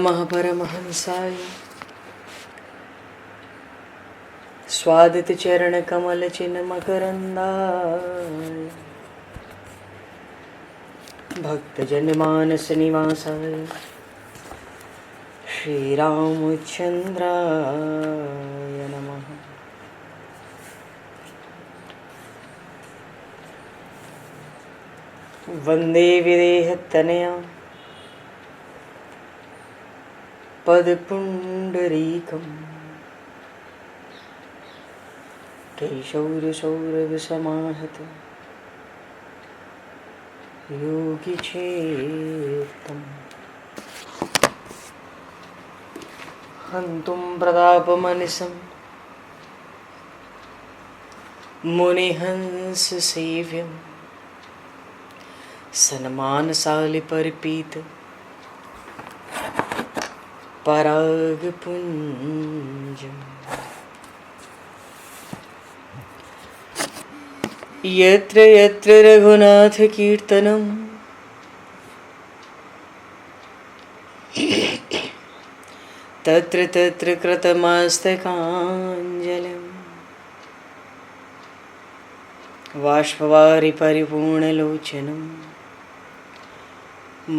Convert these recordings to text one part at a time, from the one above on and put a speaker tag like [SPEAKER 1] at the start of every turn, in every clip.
[SPEAKER 1] महापरमहंसाय स्वादित चरण कमल चिन्ह मकरंदाय भक्तजन मानस निवासाय श्री रामचंद्राय नमः। वंदे विदेहतनया पदपुंडरीकं केशौरसौरभसमाहत योगिचेतं हन्तुं प्रतापमनिशं मुनिहंससेव्यं सन्मानशालिपरिपीत परागपुञ्जम् यत्र यत्र रघुनाथकीर्तनं तत्र तत्र कृतमस्तकाञ्जलिं बाष्पवारि परिपूर्णलोचनं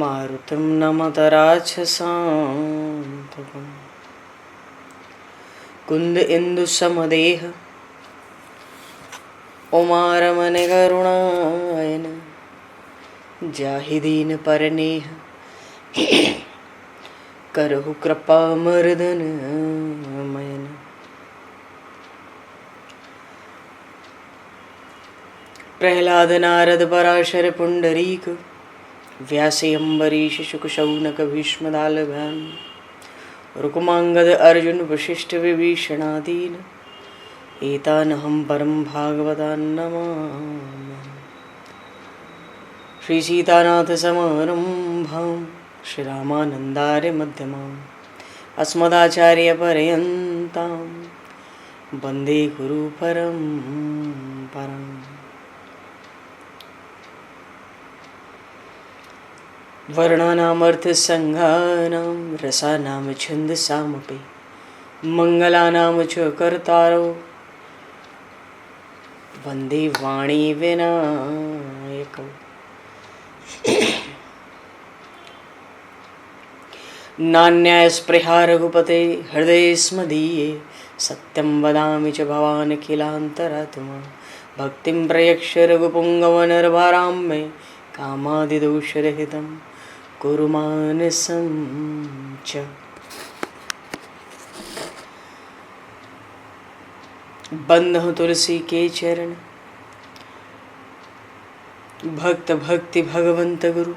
[SPEAKER 1] मारुतं नमत राक्षसान्तकं कुन्द इंदुसमदेह उमारमण करुणायन जाहि दीन परनेह करहु कृपा मर्दन मयन। प्रहलाद नारद पराशर पुंडरीक व्यासे अम्बरीश शुक शौनक भीष्म दालभ्याम रुक्मांगद अर्जुन वशिष्ठ विभीषणादीन एतानहं परम भागवतान् नमामि। श्री सीतानाथ समारंभां श्री रामानन्दार्य मध्यमाम् अस्मदाचार्य पर्यन्तां वन्दे गुरु परम्पराम्। वर्णानामर्थ संज्ञानां रसानां छन्दसामपि मंगलानां च कर्तारो वन्दे वाणी विनायकौ। नान्यास्पृहा रघुपते हृदये स्मदीये सत्यं वदामि च भवान् किलान्तरात्मा भक्तिं प्रयक्ष रघुपुङ्गवनर्वरां मे कामादिदोषरहितं कुरु मानसं च। बंधु तुलसी के चरण भक्त भक्ति भगवंत गुरु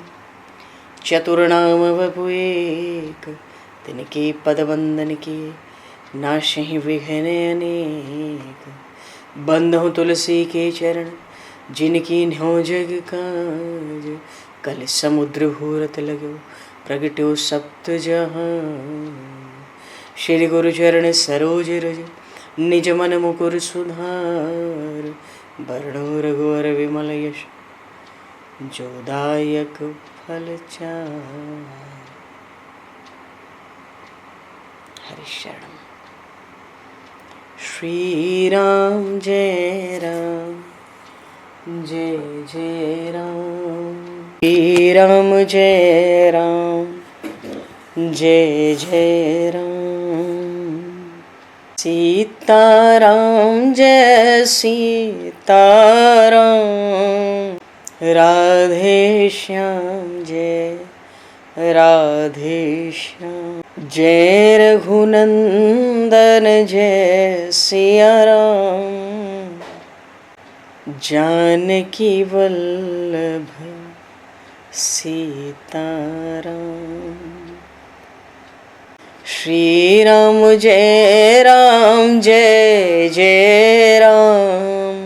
[SPEAKER 1] चतुर्नाम वपु एक तिनके पद वंदन के नाशहि विघ्न अनेक। बंधु तुलसी के चरण जिनकी न्यो जग काज कल समुद्र घोरत लगो प्रगट्यो सप्त जहां। श्री गुरु चरण सरोज रज निज मन मुकुर सुधार वर्णो रघुवर विमल यश जोदायक फल चार। हरि शरण। श्री राम जय राम जय जय राम श्री राम जय राम जय जय राम। सीताराम जय सीताराम राधे श्याम जय राधे श्याम। जय रघुनंदन जय सिया राम जानकी वल्लभ सीताराम। श्री राम जय जय राम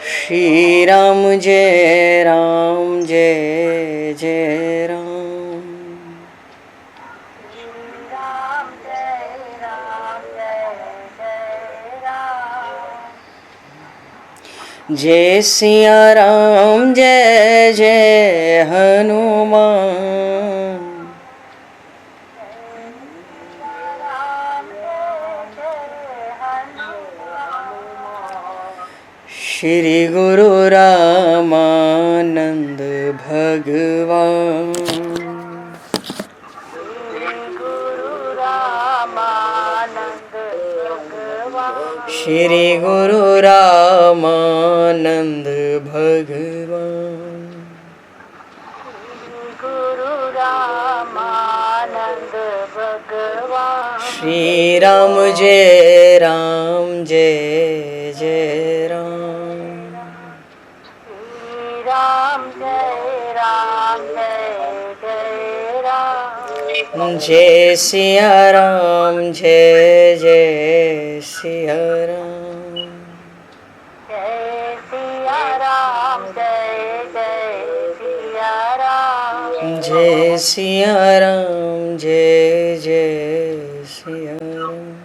[SPEAKER 1] श्री राम जय जय राम। जय सिया राम जय जय हनुमान। श्री गुरु रामानंद भगवान। श्री गुरु रामानंद भगवान। श्री राम जय जय राम। जय सिया राम जय जय सिया राम। जय सिया राम जय जय सिया राम।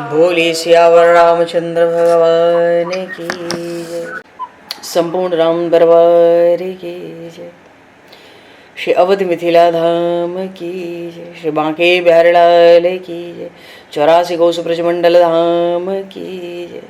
[SPEAKER 1] बोली सियावर रामचंद्र भगवान की जय। संपूर्ण राम दरबार की जय। श्री अवध मिथिला धाम की जय। श्री बांके बिहारी लाल की जय। 84 कोस ब्रजमंडल धाम की जय।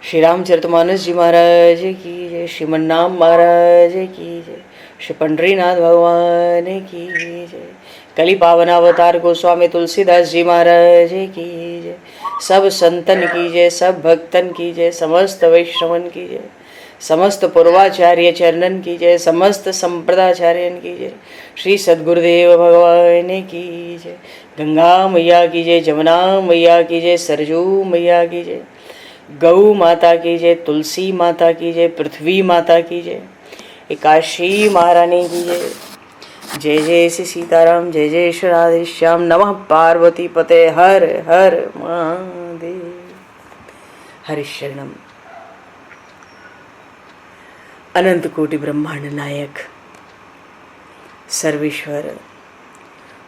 [SPEAKER 1] श्री रामचरितमानस जी महाराज की जय। श्रीमन्नाम महाराज की जय। श्री पंडरीनाथ भगवान की जय। कली पावन अवतार गोस्वामी तुलसीदास जी महाराज की जय। सब संतन की जय, सब भक्तन की जय, समस्त वैष्णवन की जय, समस्त पूर्वाचार्य चरणन की जय, समस्त संप्रदाचार्यन की जय। श्री सद्गुरुदेव भगवान की जय। गंगा मैया की जय, जमुना मैया की जय, सरजू मैया की जय, गौ माता की जय, तुलसी माता की जय, पृथ्वी माता की जय, एकाशी महारानी की जय। जय जय श्री सीताराम, जय जय श्री राधे श्याम। नमः पार्वती पते हर हर महादेव। हरिशरणम। अनंत कोटि ब्रह्मांड नायक सर्वेश्वर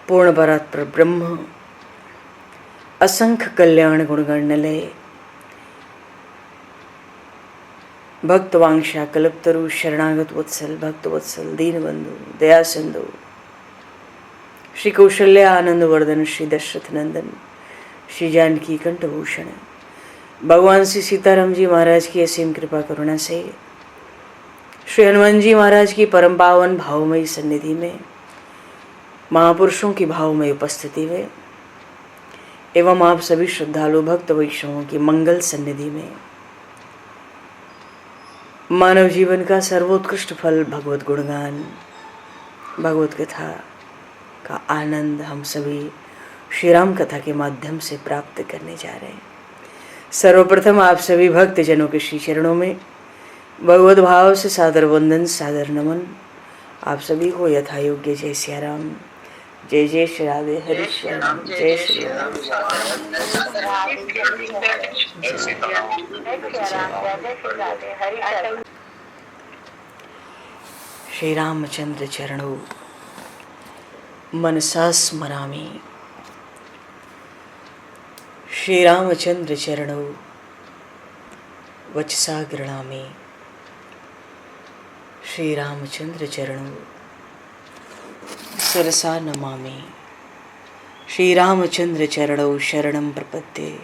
[SPEAKER 1] पूर्ण परात्पर ब्रह्म असंख्य कल्याण गुणगणलय भक्तवांशा कल्पतरु शरणागत वत्सल भक्तवत्सल दीनबंधु दया सिंधु श्री कौशल्य आनंद वर्धन श्री दशरथ नंदन श्री जानकी कंठभूषण भगवान श्री सीताराम जी महाराज की असीम कृपा करुणा से श्री हनुमान जी महाराज की परम पावन भावमयी सन्निधि में महापुरुषों की भावमयी उपस्थिति में एवं आप सभी श्रद्धालु भक्त वैष्णवों की मंगल सन्निधि में मानव जीवन का सर्वोत्कृष्ट फल भगवत गुणगान भगवत कथा का आनंद हम सभी श्री राम कथा के माध्यम से प्राप्त करने जा रहे हैं। सर्वप्रथम आप सभी भक्त जनों के श्री चरणों में भगवत भाव से सादर वंदन सादर नमन। आप सभी को यथा योग्य जय सिया राम, जय जय श्री राधे हरि श्याम, जय श्री राम। श्री रामचंद्र चरणों मनसा स्मरामि। श्री रामचंद्र चरणों वचसा गृणामि। श्री रामचंद्र चरणों सरसा नमामि। श्री रामचंद्र चरणों शरणं प्रपद्ये।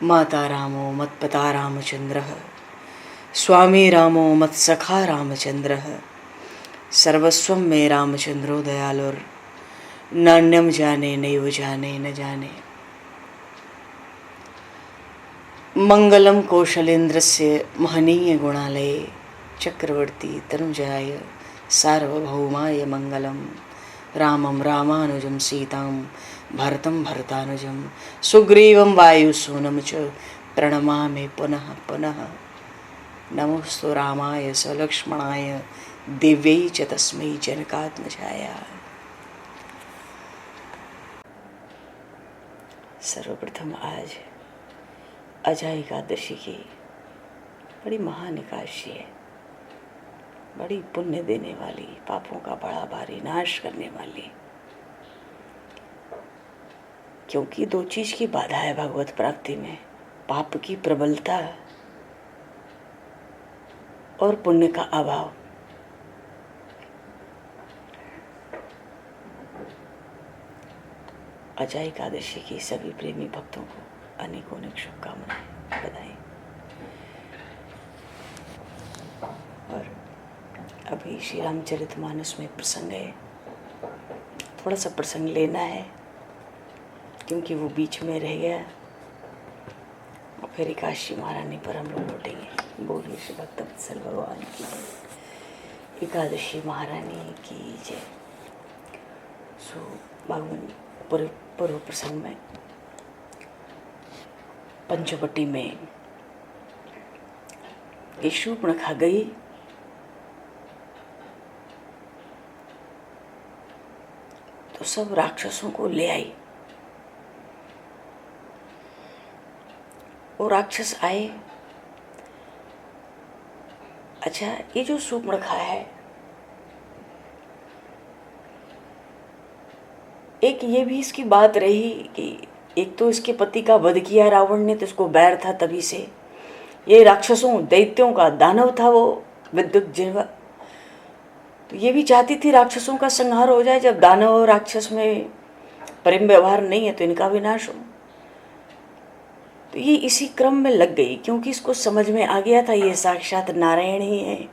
[SPEAKER 1] माता रामो मत्पिता रामचंद्रः, स्वामी रामो मत्सखा रामचंद्रः, सर्वस्वं मे रामचंद्रो दयालुर्, नान्यं जाने नैव जाने न जाने। मंगलम कौशलेन्द्रस्य महनीय गुणालये चक्रवर्ती तनुजाय सार्वभौमाय मंगलम। रामं रामानुजं सीतां भरतं भरतानुजं सुग्रीवं वायुसूनं च प्रणमामि पुनः पुनः। नमोस्तु रामाय सलक्ष्मणाय दिव्यै च तस्मै जनकात्मजाय। सर्वप्रथम आज अजय एकादशी की बड़ी महान एकादशी है, बड़ी पुण्य देने वाली, पापों का बड़ा भारी नाश करने वाली। क्योंकि दो चीज की बाधा है भगवत प्राप्ति में, पाप की प्रबलता और पुण्य का अभाव। अजय एकादशी की सभी प्रेमी भक्तों को अनेकों अनेक शुभकामनाएं, बधाई। और अभी श्री रामचरितमानस में प्रसंग है, थोड़ा सा प्रसंग लेना है क्योंकि वो बीच में रह गया, और फिर एकादशी महारानी पर हम लोग लौटेंगे। बोलिए श्री भक्तवत्सल भगवान की जय, एकादशी महारानी की जय। सो भगवान पूर्व प्रसंग में पंचवटी में ये शूर्पणखा गई तो सब राक्षसों को ले आई। वो राक्षस आए। अच्छा, ये जो शूर्पणखा है, एक ये भी इसकी बात रही कि एक तो इसके पति का वध किया रावण ने, तो इसको बैर था तभी से। ये राक्षसों दैत्यों का दानव था वो विद्युत जिह्वा, तो ये भी चाहती थी राक्षसों का संहार हो जाए। जब दानव और राक्षस में प्रेम व्यवहार नहीं है तो इनका विनाश हो। तो ये इसी क्रम में लग गई, क्योंकि इसको समझ में आ गया था ये साक्षात नारायण ही है।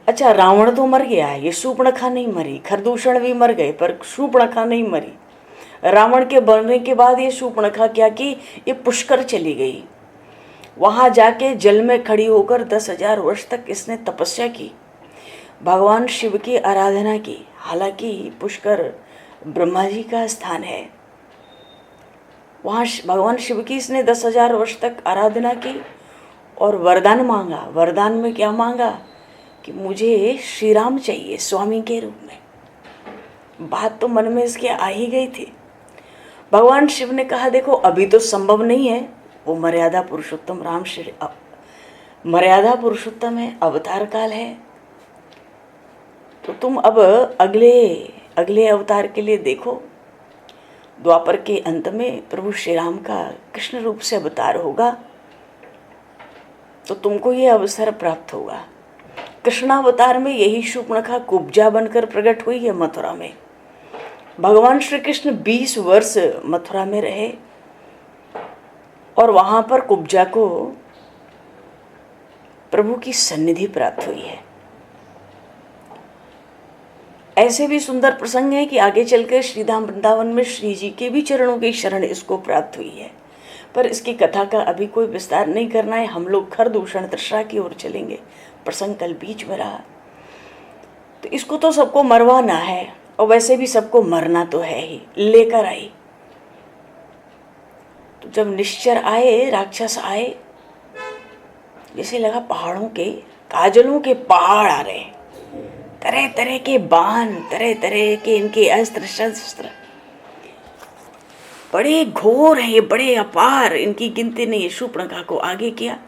[SPEAKER 1] अच्छा, रावण तो मर गया है, ये शूर्पणखा नहीं मरी। खरदूषण भी मर गए पर शूर्पणखा नहीं मरी। रावण के मरने के बाद ये शूर्पणखा क्या की, ये पुष्कर चली गई। वहां जाके जल में खड़ी होकर 10,000 वर्ष तक इसने तपस्या की, भगवान शिव की आराधना की। हालांकि पुष्कर ब्रह्मा जी का स्थान है, वहाँ भगवान शिव की इसने 10,000 वर्ष तक आराधना की और वरदान मांगा। वरदान में क्या मांगा कि मुझे श्री राम चाहिए स्वामी के रूप में। बात तो मन में इसके आ ही गई थी। भगवान शिव ने कहा देखो अभी तो संभव नहीं है, वो मर्यादा पुरुषोत्तम राम श्री मर्यादा पुरुषोत्तम है, अवतार काल है, तो तुम अब अगले अवतार के लिए देखो। द्वापर के अंत में प्रभु श्री राम का कृष्ण रूप से अवतार होगा तो तुमको ये अवसर प्राप्त होगा। कृष्णावतार में यही शूर्पणखा कुब्जा बनकर प्रकट हुई है मथुरा में। भगवान श्री कृष्ण 20 वर्ष मथुरा में रहे और वहां पर कुब्जा को प्रभु की सन्निधि प्राप्त हुई है। ऐसे भी सुंदर प्रसंग है कि आगे चलकर श्रीधाम वृंदावन में श्री जी के भी चरणों की शरण इसको प्राप्त हुई है, पर इसकी कथा का अभी कोई विस्तार नहीं करना है। हम लोग खरदूषण तृष्णा की ओर चलेंगे। प्रसंग कल बीच में रहा, तो इसको तो सबको मरवाना है और वैसे भी सबको मरना तो है ही। लेकर आई तो जब निश्चर आए, राक्षस आए, जैसे लगा पहाड़ों के काजलों के पहाड़ आ रहे, तरह तरह के बाण, तरह तरह के इनके अस्त्र शस्त्र बड़े घोर हैं, ये बड़े अपार, इनकी गिनती नहीं है। शूर्पणखा को आगे किया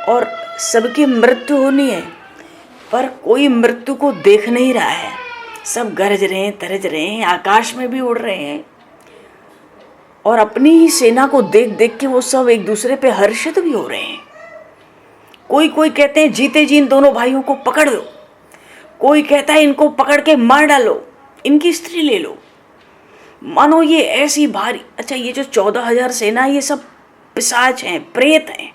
[SPEAKER 1] और सबकी मृत्यु होनी है, पर कोई मृत्यु को देख नहीं रहा है। सब गरज रहे हैं, तरज रहे हैं, आकाश में भी उड़ रहे हैं और अपनी ही सेना को देख देख के वो सब एक दूसरे पे हर्षित भी हो रहे हैं। कोई कहते हैं जीते जी इन दोनों भाइयों को पकड़ लो, कोई कहता है इनको पकड़ के मार डालो, इनकी स्त्री ले लो। मानो ये ऐसी भारी, अच्छा ये जो 14,000 सेना, ये सब पिशाच हैं, प्रेत हैं,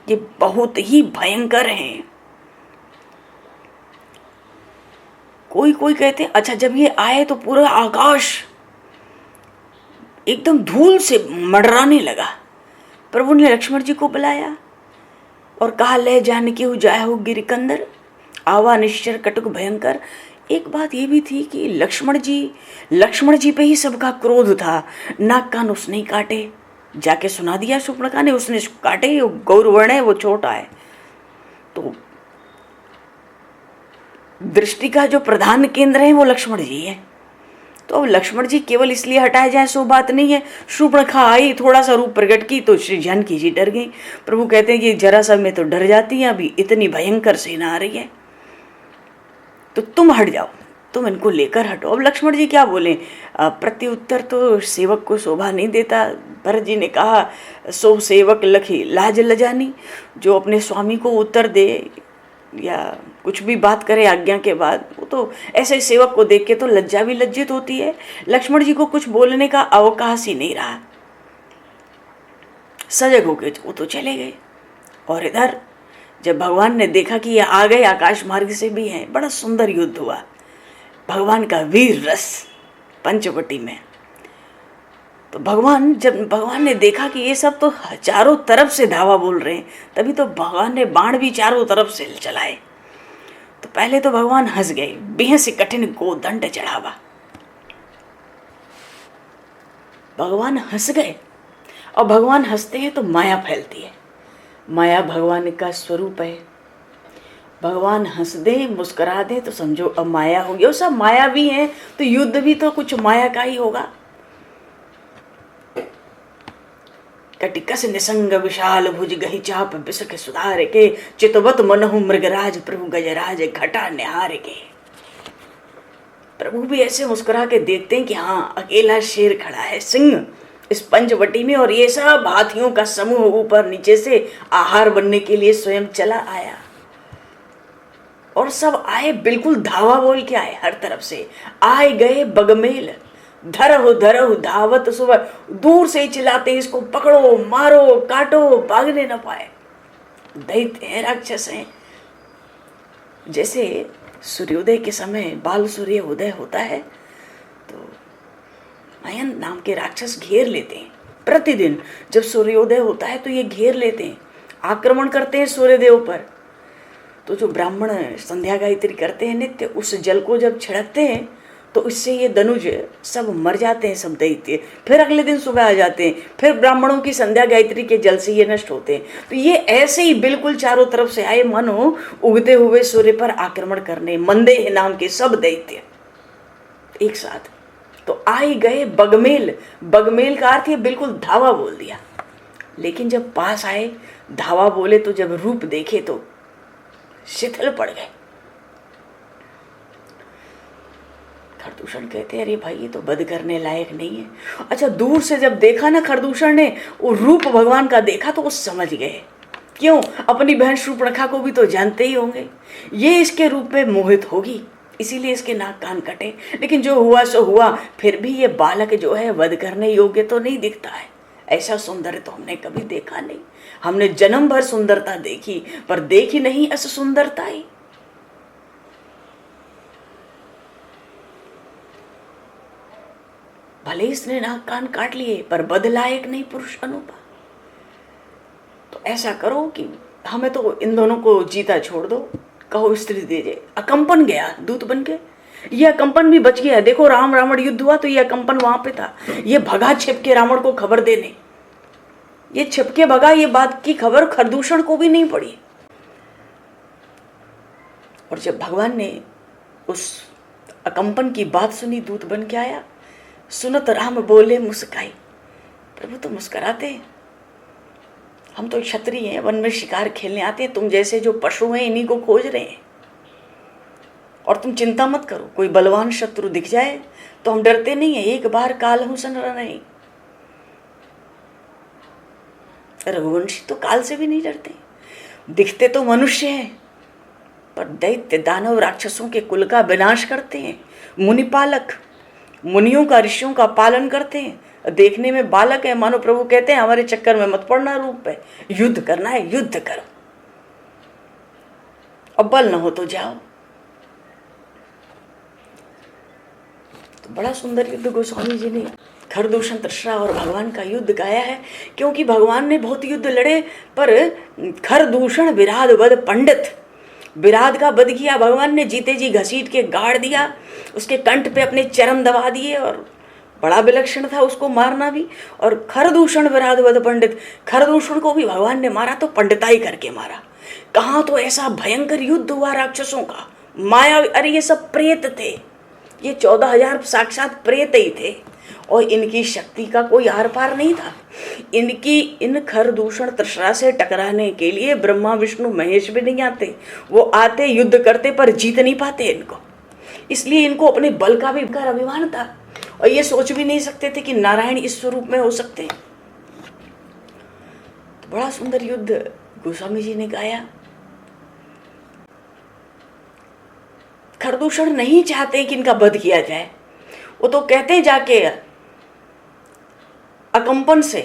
[SPEAKER 1] ये बहुत ही भयंकर हैं। कोई कहते हैं, अच्छा जब ये आए तो पूरा आकाश एकदम धूल से मंडराने लगा। प्रभु ने लक्ष्मण जी को बुलाया और कहा ले जानकी हो जाए हो गिरिकंदर, आवा निश्चर कटुक भयंकर। एक बात ये भी थी कि लक्ष्मण जी पे ही सबका क्रोध था। नाक कान उसने ही काटे, जाके सुना दिया शूर्पणखा ने, उसने काटे। गौरवर्ण है, वो छोटा है, तो दृष्टि का जो प्रधान केंद्र है वो लक्ष्मण जी है। तो अब लक्ष्मण जी केवल इसलिए हटाए जाए सो बात नहीं है। शूर्पणखा आई, थोड़ा सा रूप प्रकट की तो श्री जानकी जी डर गई। प्रभु कहते हैं कि जरा सा में तो डर जाती है, अभी इतनी भयंकर सेना आ रही है तो तुम हट जाओ। तुम इनको लेकर हटो। अब लक्ष्मण जी क्या बोले, प्रत्युत्तर तो सेवक को शोभा नहीं देता। भरत जी ने कहा, सो सेवक लखी लाज लजानी, जो अपने स्वामी को उत्तर दे या कुछ भी बात करे आज्ञा के बाद, वो तो ऐसे सेवक को देख के तो लज्जा भी लज्जित होती है। लक्ष्मण जी को कुछ बोलने का अवकाश ही नहीं रहा, सजग हो गए वो तो चले गए। और इधर जब भगवान ने देखा कि ये आ गए, आकाश मार्ग से भी हैं, बड़ा सुंदर युद्ध हुआ, भगवान का वीर रस पंचवटी में। तो जब भगवान ने देखा कि ये सब तो चारों तरफ से धावा बोल रहे हैं, तभी तो भगवान ने बाण भी चारों तरफ से चलाए। तो पहले तो भगवान हंस गए, बेहद कठिन को दंड चढ़ावा। भगवान हंस गए, और भगवान हंसते हैं तो माया फैलती है। माया भगवान का स्वरूप है। भगवान हंस दे मुस्कुरा दे तो समझो अब माया होगी, और सब माया भी है, तो युद्ध भी तो कुछ माया का ही होगा। कटिकस निसंग विशाल भुज गही चाप बिसक सुधार के, चितवत मनहु मृगराज प्रभु गजराज घटा निहार के। प्रभु भी ऐसे मुस्कुरा के देखते हैं कि हाँ, अकेला शेर खड़ा है, सिंह इस पंचवटी में, और ये सब हाथियों का समूह ऊपर नीचे से आहार बनने के लिए स्वयं चला आया। और सब आए, बिल्कुल धावा बोल के आए, हर तरफ से आए गए बगमेल, धरहु धावत सुबह, दूर से ही चिल्लाते इसको पकड़ो मारो काटो, भागने न पाए। दैत्य हैं, राक्षस हैं। जैसे सूर्योदय के समय बाल सूर्य उदय होता है तो नयन नाम के राक्षस घेर लेते हैं। प्रतिदिन जब सूर्योदय होता है तो ये घेर लेते हैं, आक्रमण करते हैं सूर्यदेव पर। तो जो ब्राह्मण संध्या गायत्री करते हैं नित्य, उस जल को जब छिड़कते हैं तो इससे ये धनुज सब मर जाते हैं, सब दैत्य। फिर अगले दिन सुबह आ जाते हैं, फिर ब्राह्मणों की संध्या गायत्री के जल से ये नष्ट होते हैं। तो ये ऐसे ही बिल्कुल चारों तरफ से आए, मानो उगते हुए सूर्य पर आक्रमण करने। मंदे नाम के सब दैत्य एक साथ तो आई गए बगमेल। बगमेल का अर्थ ये बिल्कुल धावा बोल दिया। लेकिन जब पास आए, धावा बोले तो जब रूप देखे तो शिथिल पड़ गए। खरदूषण कहते हैं, अरे भाई ये तो वध करने लायक नहीं है। अच्छा, दूर से जब देखा ना खरदूषण ने, वो रूप भगवान का देखा तो वो समझ गए। क्यों? अपनी बहन शूर्पणखा को भी तो जानते ही होंगे, ये इसके रूप में मोहित होगी, इसीलिए इसके नाक कान कटे। लेकिन जो हुआ सो हुआ, फिर भी ये बालक जो है वध करने योग्य तो नहीं दिखता है। ऐसा सुंदर तो हमने कभी देखा नहीं। हमने जन्म भर सुंदरता देखी, पर देखी नहीं अस सुंदरता ही। भले इसने नाक कान काट लिए, पर वध लायक नहीं पुरुष अनुपा। तो ऐसा करो कि हमें तो इन दोनों को जीता छोड़ दो, कहो स्त्री दे दे। अकंपन गया दूत बन के, ये अकंपन भी बच गया। देखो राम रावण युद्ध हुआ तो ये अकंपन वहां पे था। ये भगा छिपके रावण को खबर देने, ये छिपके भगा। ये बात की खबर खरदूषण को भी नहीं पड़ी। और जब भगवान ने उस अकंपन की बात सुनी, दूत बन के आया। सुनत राम बोले मुस्काई। प्रभु तो मुस्कुराते हैं, हम तो क्षत्रिय हैं, वन में शिकार खेलने आते हैं, तुम जैसे जो पशु हैं इन्हीं को खोज रहे हैं। और तुम चिंता मत करो, कोई बलवान शत्रु दिख जाए तो हम डरते नहीं है। एक बार काल हूं सन नहीं। रघुवंशी तो काल से भी नहीं डरते। दिखते तो मनुष्य हैं, पर दैत्य दानव राक्षसों के कुल का विनाश करते हैं। मुनिपालक, मुनियों का ऋषियों का पालन करते हैं। देखने में बालक है, मानो प्रभु कहते हैं हमारे चक्कर में मत पड़ना, रूप पे युद्ध करना है, युद्ध करो। अब बल न हो तो जाओ। तो बड़ा सुंदर युद्ध गोस्वामी जी ने खरदूषण तृष्णा और भगवान का युद्ध गाया है। क्योंकि भगवान ने बहुत युद्ध लड़े, पर खरदूषण विराध वध पंडित, विराध का वध किया भगवान ने। जीते जी घसीट के गाड़ दिया, उसके कंठ पे अपने चरम दबा दिए, और बड़ा विलक्षण था उसको मारना भी। और खरदूषण विराध वध पंडित, खरदूषण को भी भगवान ने मारा तो पंडिताई करके मारा। कहाँ तो ऐसा भयंकर युद्ध हुआ राक्षसों का, माया। अरे ये सब प्रेत थे, ये 14,000 साक्षात प्रेत ही थे, और इनकी शक्ति का कोई आर पार नहीं था। इन खरदूषण तृष्णा से टकराने के लिए ब्रह्मा विष्णु महेश भी नहीं आते। वो आते, युद्ध करते, पर जीत नहीं पाते इनको। इसलिए इनको अपने बल का भी अभिमान था और ये सोच भी नहीं सकते थे कि नारायण इस स्वरूप में हो सकते हैं। तो बड़ा सुंदर युद्ध गोस्वामी जी ने गाया। खरदूषण नहीं चाहते कि इनका वध किया जाए, वो तो कहते जाके अकंपन से,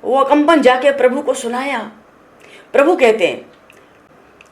[SPEAKER 1] वो अकंपन जाके प्रभु को सुनाया। प्रभु कहते हैं,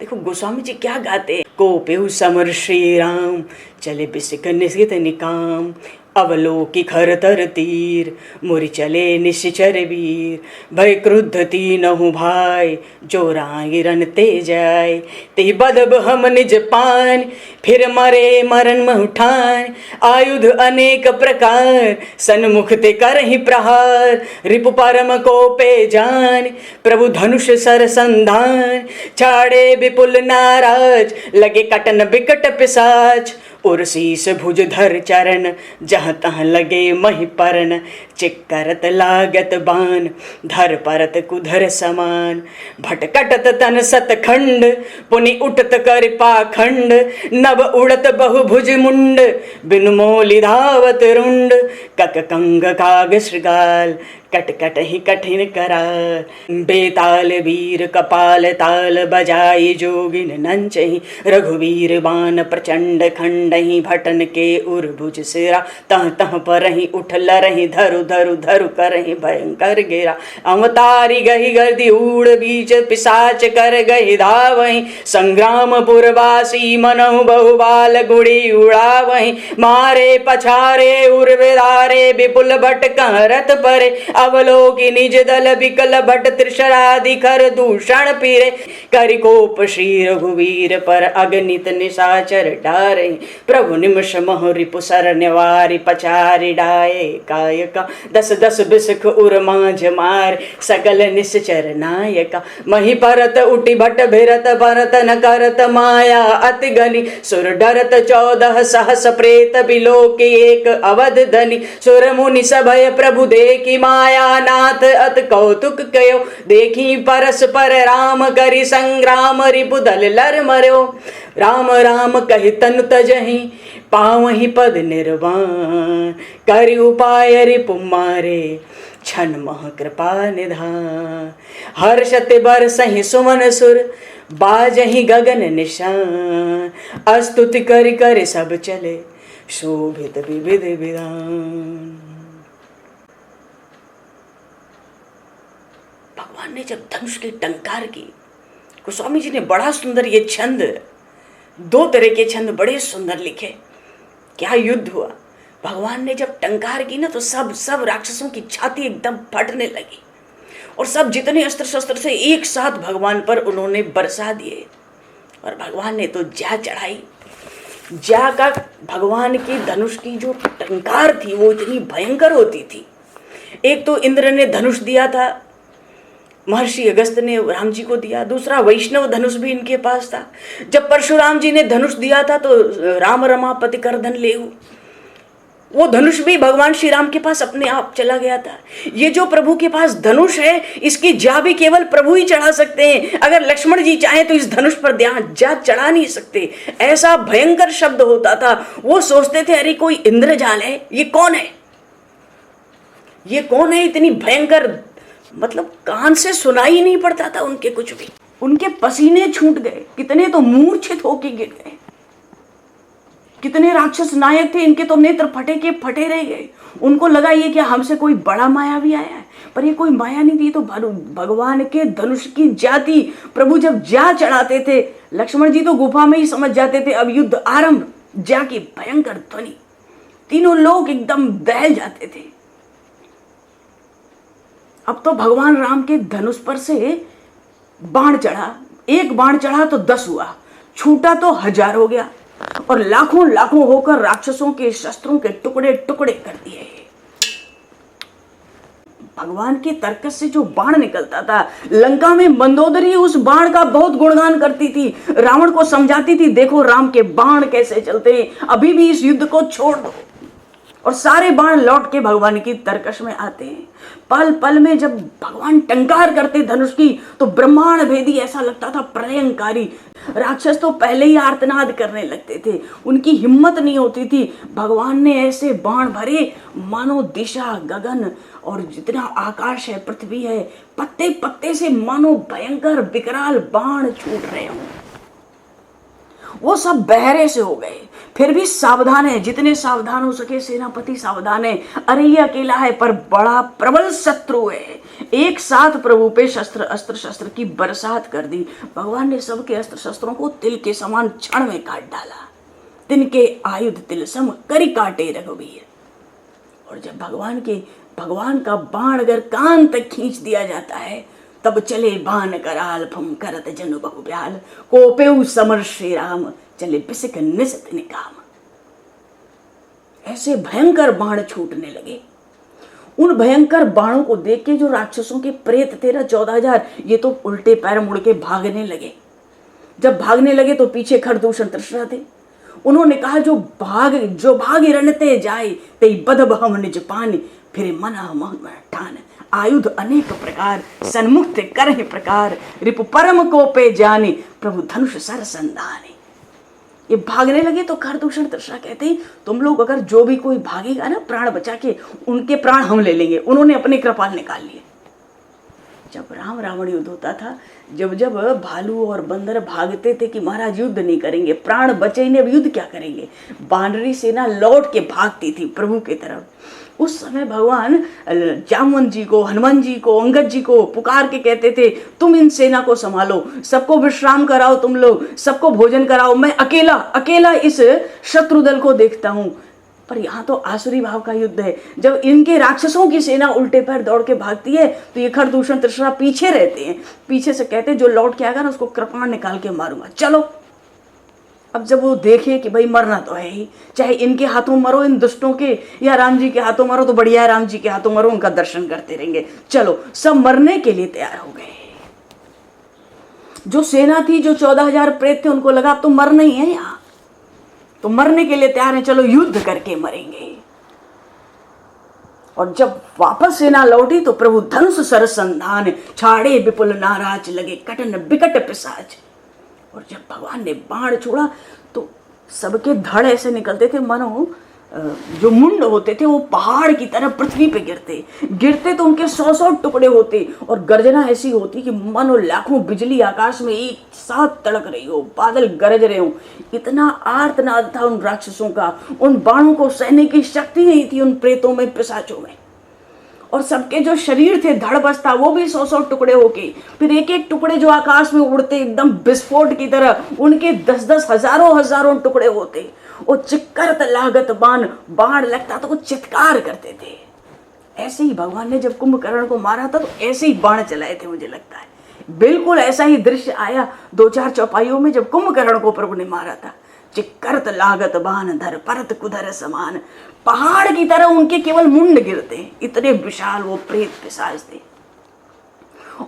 [SPEAKER 1] देखो गोस्वामी जी क्या गाते हैं, को पेहु समर श्री राम चले बिसिक निशित निकाम, अवलोकी खर तर तीर मोरी चले निश्चर वीर, भय क्रुद्ध तीनहु भाई जो रांगी रन ते जाय, ते बदब हम निज पान फिर मरे मरण महुठान, आयुध अनेक प्रकार सन्मुख ते करहि प्रहार, रिपु परम को पे जान प्रभु धनुष सर संधान, छाड़े विपुल नाराज लगे कटन बिकट पिसाच, और शीस भुज धर चरण जहाँ तहाँ लगे मही परन, चिक्करत लागत बान धर परत कुधर समान, भटकटत तन सतखंड पुनि उठत कर पाखंड, नभ उड़त बहुभुज मुंड बिनु मोली धावत रुंड, कक कंग काग श्रृगाल कटकट ही कठिन करार, बेताल वीर कपाल ताल बजाई जोगिन नंचहि, रघुवीर बान प्रचंड खंडहि, भटन के उर्भुज सिरा तह तह परहि उठ लरहि, धरु धरु धरु करहि भयंकर गेरा, अवतारी गहि गर्दि उड़ बीच पिशाच कर गहि धावहि, संग्राम पुरवासी मनहु बहुबाल गुड़ी उड़ावहि, मारे पछारे उर्विदारे विपुल भट कहरत परे, अवलोकी निज दल विकल भट त्रिशरादि कर दूषण पीरे, करिकोप श्री रघुवीर पर अगणित निशाचर डारे, प्रभु निमिष मह रिपु सर निवारि पचारि डाये कायका, दस दस बिसख उर मांझ मार सकल निश्चर नायका, मही परत उठी भट भिरत भरत न करत माया अति गनि, सुर डरत 14 सहस प्रेत बिलोकी एक अवध धनि, सुर मुनि सभय प्रभु देखी माया नाथ अत कौतुक कयो, देखी परस पर राम करि संग्राम रिपु दल लर मर्यो, राम राम कहि तनु तजहि पावहि पद निर्वाण, करि उपाय रिपु मारे छन मह कृपा निधान, हर्षत बरसहि सुमन सुर बाजहि गगन निशान, अस्तुति करि करि सब चले शोभित विविध विधान। भगवान ने जब धनुष की टंकार की, गोस्वामी जी ने बड़ा सुंदर ये छंद, 2 तरह के छंद बड़े सुंदर लिखे। क्या युद्ध हुआ, भगवान ने जब टंकार की ना तो सब राक्षसों की छाती एकदम फटने लगी और सब जितने अस्त्र शस्त्र से एक साथ भगवान पर उन्होंने बरसा दिए और भगवान ने तो जा चढ़ाई। जा का भगवान की धनुष की जो टंकार थी वो इतनी भयंकर होती थी। एक तो इंद्र ने धनुष दिया था, महर्षि अगस्त ने राम जी को दिया, दूसरा वैष्णव धनुष भी इनके पास था। जब परशुराम जी ने धनुष दिया था तो राम रमापति करधन लेहु, वो धनुष भी भगवान श्री राम के पास अपने आप चला गया था। ये जो प्रभु के पास धनुष है इसकी जा भी केवल प्रभु ही चढ़ा सकते हैं। अगर लक्ष्मण जी चाहे तो इस धनुष पर जा चढ़ा नहीं सकते। ऐसा भयंकर शब्द होता था। वो सोचते थे अरे कोई इंद्रजाल है, ये कौन है, ये कौन है, इतनी भयंकर, मतलब कान से सुनाई नहीं पड़ता था उनके कुछ भी। उनके पसीने छूट गए, कितने तो मूर्छित होके गिर गए। कितने राक्षस नायक थे, इनके तो नेत्र फटे के फटे रह गए। उनको लगा ये क्या हमसे कोई बड़ा मायावी आया है, पर ये कोई माया नहीं थी। तो भगवान के धनुष की जाति प्रभु जब जा चढ़ाते थे, लक्ष्मण जी तो गुफा में ही समझ जाते थे अब युद्ध आरंभ। जा की भयंकर ध्वनि, तीनों लोग एकदम दहल जाते थे। अब तो भगवान राम के धनुष पर से बाण चढ़ा, एक बाण चढ़ा तो 10 हुआ, छूटा तो 1000 हो गया और लाखों लाखों होकर राक्षसों के शस्त्रों के टुकड़े टुकड़े कर दिए। भगवान के तर्कस से जो बाण निकलता था, लंका में मंदोदरी उस बाण का बहुत गुणगान करती थी, रावण को समझाती थी देखो राम के बाण कैसे चलते हैं, अभी भी इस युद्ध को छोड़ दो।
[SPEAKER 2] और सारे बाण लौट के भगवान की तरकश में आते हैं। पल पल में जब भगवान टंकार करते धनुष की तो ब्रह्मांड भेदी ऐसा लगता था, प्रलयंकारी। राक्षस तो पहले ही आर्तनाद करने लगते थे, उनकी हिम्मत नहीं होती थी। भगवान ने ऐसे बाण भरे मानो दिशा गगन और जितना आकाश है, पृथ्वी है, पत्ते पत्ते से मानो भयंकर विकराल बाण छूट रहे हों। वो सब बहरे से हो गए, फिर भी सावधान है, जितने सावधान हो सके सेनापति सावधान है। अरे ये अकेला है पर बड़ा प्रबल शत्रु है। एक साथ प्रभु पे अस्त्र शस्त्र की बरसात कर दी। भगवान ने सबके अस्त्र शस्त्रों को तिल के समान क्षण में काट डाला। तिनके आयुध तिल सम करी काटे रघुवीर। और जब भगवान का बाण अगर कान तक खींच दिया जाता है तब चले बाण कराल फम करत जनु बहु ब्याल कोपेउ समर श्री राम चले बिसिक निसित निकाम। ऐसे भयंकर बाण छूटने लगे। उन भयंकर बाणों को देख के जो राक्षसों के प्रेत 13-14,000 ये तो उल्टे पैर मुड़ के भागने लगे। जब भागने लगे तो पीछे खरदूषण तृष्णा थे। उन्होंने कहा जो भाग रणते जाए ते बदब हम निज पान फिर मना मोह ठान। आयुध अनेक प्रकार सन्मुक्त करहि प्रकार रिपु परम को पे जाने प्रभु धनुष सर संधाने। ये भागने लगे तो खरदूषण तृष्णा कहते हैं तुम लोग अगर जो भी कोई भागेगा ना प्राण बचा के, उनके प्राण हम ले लेंगे। उन्होंने अपने कृपाल निकाल लिए। जब राम रावण युद्ध होता था, जब जब भालू और बंदर भागते थे कि महाराज युद्ध नहीं करेंगे, प्राण बचे नहीं, अब युद्ध क्या करेंगे, वानरी सेना लौट के भागती थी प्रभु की तरफ। उस समय भगवान जामवंत जी को, हनुमान जी को, अंगद जी को पुकार के कहते थे तुम इन सेना को संभालो, सबको विश्राम कराओ, तुम लोग सबको भोजन कराओ, मैं अकेला इस शत्रु दल को देखता हूं। पर यहाँ तो आसुरी भाव का युद्ध है। जब इनके राक्षसों की सेना उल्टे पैर दौड़ के भागती है तो ये खरदूषण तृष्णा पीछे रहते हैं। पीछे से कहते हैं जो लौट के आएगा ना उसको कृपाण निकाल के मारूंगा, चलो। अब जब वो देखे कि भाई मरना तो है ही, चाहे इनके हाथों मरो, इन दुष्टों के, या राम जी के हाथों मरो तो बढ़िया है, राम जी के हाथों मरो, उनका दर्शन करते रहेंगे। चलो, सब मरने के लिए तैयार हो गए। जो सेना थी, जो 14,000 प्रेत थे, उनको लगा अब तो मरना ही है यहाँ, तो मरने के लिए तैयार है, चलो युद्ध करके मरेंगे। और जब वापस सेना लौटी तो प्रभु धनुष सर संधान छाड़े विपुल नाराज लगे कटन बिकट पिशाच। और जब भगवान ने बाण छोड़ा तो सबके धड़ ऐसे निकलते थे मानो जो मुंड होते थे वो पहाड़ की तरह पृथ्वी पे गिरते तो उनके 100-100 टुकड़े होते। और गर्जना ऐसी होती कि मानो लाखों बिजली आकाश में एक साथ तड़क रही हो, बादल गरज रहे हो। इतना आर्तनाद था उन राक्षसों का, उन बाणों को सहने की शक्ति नहीं थी उन प्रेतों में, पिशाचों में। और सबके जो शरीर थे, धड़ बस था, वो भी 100-100 टुकड़े होके, फिर एक एक टुकड़े जो आकाश में उड़ते एकदम विस्फोट की तरह, उनके 10-10 हजारों टुकड़े होते। वो चिक्करत लागत बाण लगता तो वो चित्कार करते थे। ऐसे ही भगवान ने जब कुंभकर्ण को मारा था तो ऐसे ही बाण चलाए थे, मुझे लगता है बिल्कुल ऐसा ही दृश्य आया 2-4 चौपाइयों में जब कुंभकर्ण को प्रभु ने मारा था। चिक्करत लागत बाण धर परत कुधर समान, पहाड़ की तरह उनके केवल मुंड गिरते, इतने विशाल वो प्रेत पिशाच थे।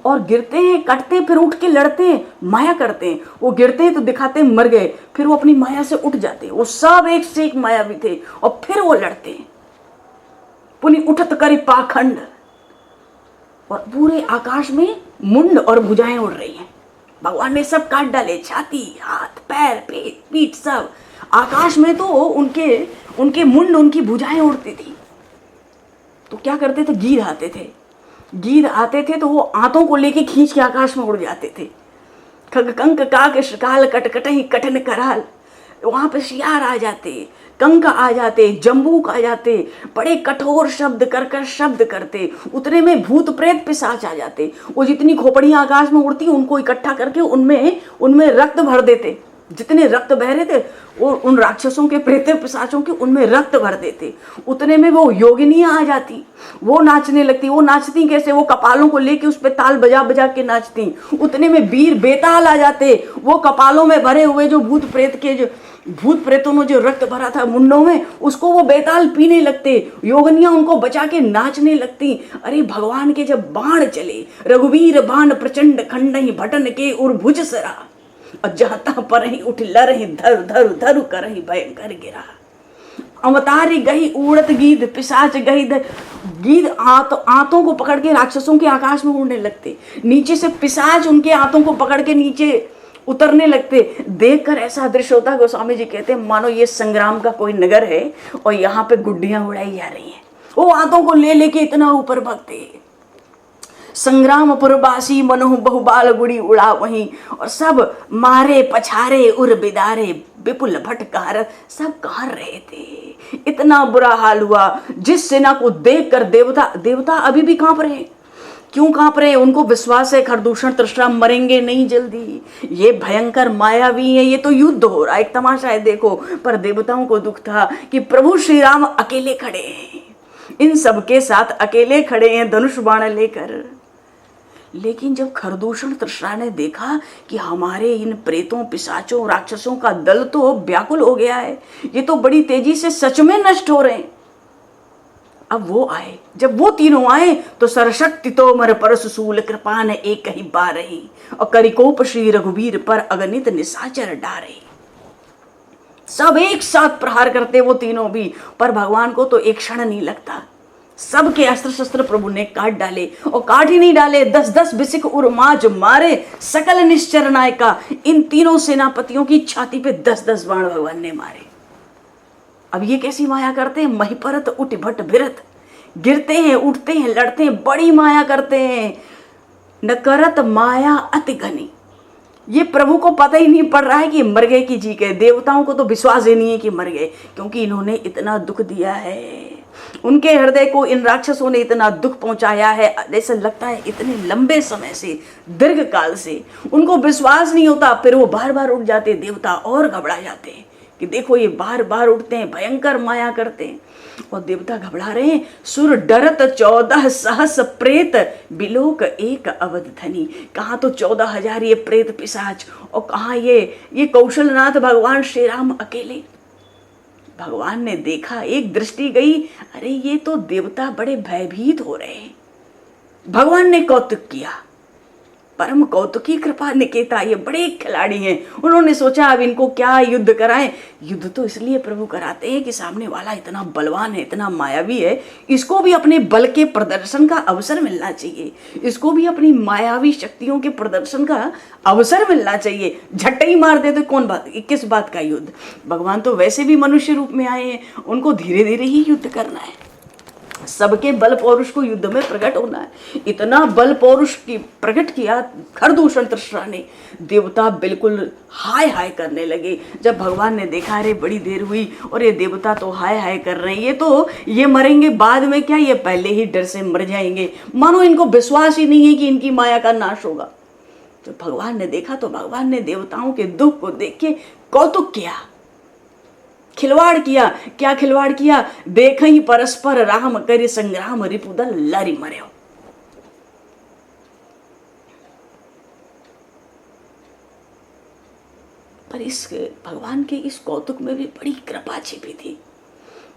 [SPEAKER 2] और गिरते हैं, कटते, फिर उठ के लड़ते हैं, माया करते हैं। वो गिरते हैं तो दिखाते हैं मर गए, फिर वो अपनी माया से उठ जाते हैं। वो सब एक से एक मायावी थे और फिर वो लड़ते हैं। पुनि उठत करी पाखंड, और पूरे आकाश में मुंड और भुजाएं उड़ रही हैं। भगवान ने सब काट डाले, छाती, हाथ, पैर, पेट, पीठ, सब। आकाश में तो उनके मुंड, उनकी भुजाएं उड़ती थी। तो क्या करते थे, गीध आते थे तो वो आंतों को लेके खींच के आकाश में उड़ जाते थे। खग कंक काक शकाल कटकटहि कठिन कराल, वहां पे शियार आ जाते, कंक आ जाते, जम्बूक आ जाते, बड़े कठोर शब्द कर शब्द करते। उतने में भूत प्रेत पिशाच आ जाते। वो जितनी खोपड़ियां आकाश में उड़ती उनको इकट्ठा करके उनमें रक्त भर देते। जितने रक्त बह रहे थे वो उन राक्षसों के, प्रेत पिशाचों के, उनमें रक्त भर देते। उतने में वो योगिनियां आ जाती, वो नाचने लगती। वो नाचती कैसे, वो कपालों को लेके उस पे ताल बजा बजा के नाचती। उतने में वीर बेताल आ जाते, वो कपालों में भरे हुए जो भूत प्रेतों ने जो रक्त भरा था मुंडों में, उसको वो बेताल पीने लगते। योगनियां उनको बचा के नाचने लगती। अरे भगवान के जब बाण चले, रघुवीर बाण प्रचंड खंडहि भटन के उर्भुज सरा, और जहाँ तहाँ पर ही उठ लरहि धरु धरु धरु करहि भयंकर गिरा। अवतारी गई उड़त गीध पिशाच गई गीध आंतों को पकड़ के राक्षसों के आकाश में उड़ने लगते, नीचे से पिशाच उनके आंतों को पकड़ के नीचे उतरने लगते। देखकर ऐसा दृश्य होता, गोस्वामी जी कहते हैं मानो ये संग्राम का कोई नगर है और यहाँ पे गुड्डियां उड़ाई जा रही हैं। वो आंतों को ले लेके इतना ऊपर भागते। संग्राम पुरबासी मनोह बहुबाल गुड़ी उड़ा वहीं, और सब मारे पछारे उर बिदारे विपुल भटकार सब कहाँ रहे थे। इतना बुरा हाल हुआ, जिस सेना को देखकर देवता अभी भी कांप रहे। क्यों कांप रहे? उनको विश्वास है खरदूषण तृष्णा मरेंगे नहीं जल्दी, ये भयंकर मायावी है, ये तो युद्ध हो रहा है, एक तमाशा है देखो। पर देवताओं को दुख था कि प्रभु श्री राम अकेले खड़े हैं, इन सबके साथ अकेले खड़े हैं धनुष बाण लेकर। लेकिन जब खरदूषण तृष्णा ने देखा कि हमारे इन प्रेतों पिशाचों राक्षसों का दल तो व्याकुल हो गया है, ये तो बड़ी तेजी से सच में नष्ट हो रहे हैं। अब वो आए, जब वो तीनों आए तो सरशक्ति तोमर परशुशूल कृपान एक ही बारही, और करिकोप श्री रघुवीर पर अगणित निशाचर डारे। सब एक साथ प्रहार करते वो तीनों भी, पर भगवान को तो एक क्षण नहीं लगता। सबके अस्त्र शस्त्र प्रभु ने काट डाले, और काट ही नहीं डाले, 10-10 बिसिक उर्माज मारे सकल निश्चर नायका। इन तीनों सेनापतियों की छाती पे 10-10 बाण भगवान ने मारे। अब ये कैसी माया करते हैं? महिपरत उठ भट भिरत, गिरते हैं उठते हैं लड़ते हैं, बड़ी माया करते हैं। न करत माया अति घनी, ये प्रभु को पता ही नहीं पड़ रहा है कि मर गए कि जी गए। देवताओं को तो विश्वास ही नहीं है कि मर गए, क्योंकि इन्होंने इतना दुख दिया है। उनके हृदय को इन राक्षसों ने इतना दुख पहुंचाया है, ऐसा लगता है इतने लंबे समय से, दीर्घ काल से उनको विश्वास नहीं होता। फिर वो बार बार उठ जाते, देवता और घबरा जाते हैं कि देखो ये बार बार उठते हैं, भयंकर माया करते हैं। और देवता घबरा रहे हैं। सुर डरत 14 सहस प्रेत बिलोक एक अवध धनी। कहाँ तो 14,000 ये प्रेत पिशाच, और कहाँ ये कौशलनाथ भगवान श्री राम अकेले। भगवान ने देखा, एक दृष्टि गई, अरे ये तो देवता बड़े भयभीत हो रहे हैं। भगवान ने कौतुक किया, परम कौतुकी कृपा निकेता, ये बड़े खिलाड़ी हैं। उन्होंने सोचा अब इनको क्या युद्ध कराएं। युद्ध तो इसलिए प्रभु कराते हैं कि सामने वाला इतना बलवान है, इतना मायावी है, इसको भी अपने बल के प्रदर्शन का अवसर मिलना चाहिए, इसको भी अपनी मायावी शक्तियों के प्रदर्शन का अवसर मिलना चाहिए। झट्टे ही मार दे तो कौन बात, किस बात का युद्ध। भगवान तो वैसे भी मनुष्य रूप में आए हैं, उनको धीरे धीरे ही युद्ध करना है। सबके बल पौरुष को युद्ध में प्रकट होना है। इतना बल पौरुष की प्रकट किया खरदूषण तृष्णा ने, देवता बिल्कुल हाय हाय करने लगे। जब भगवान ने देखा अरे बड़ी देर हुई और ये देवता तो हाय हाय कर रहे हैं, ये मरेंगे बाद में क्या, ये पहले ही डर से मर जाएंगे, मानो इनको विश्वास ही नहीं है कि इनकी माया का नाश होगा। तो भगवान ने देखा तो भगवान ने देवताओं के दुख को देख के कौतुक किया, खिलवाड़ किया। क्या खिलवाड़ किया? देख ही परस्पर राम करे संग्राम रिपुदल लरि मर्यो। पर इस भगवान के इस कौतुक में भी बड़ी कृपा छिपी थी।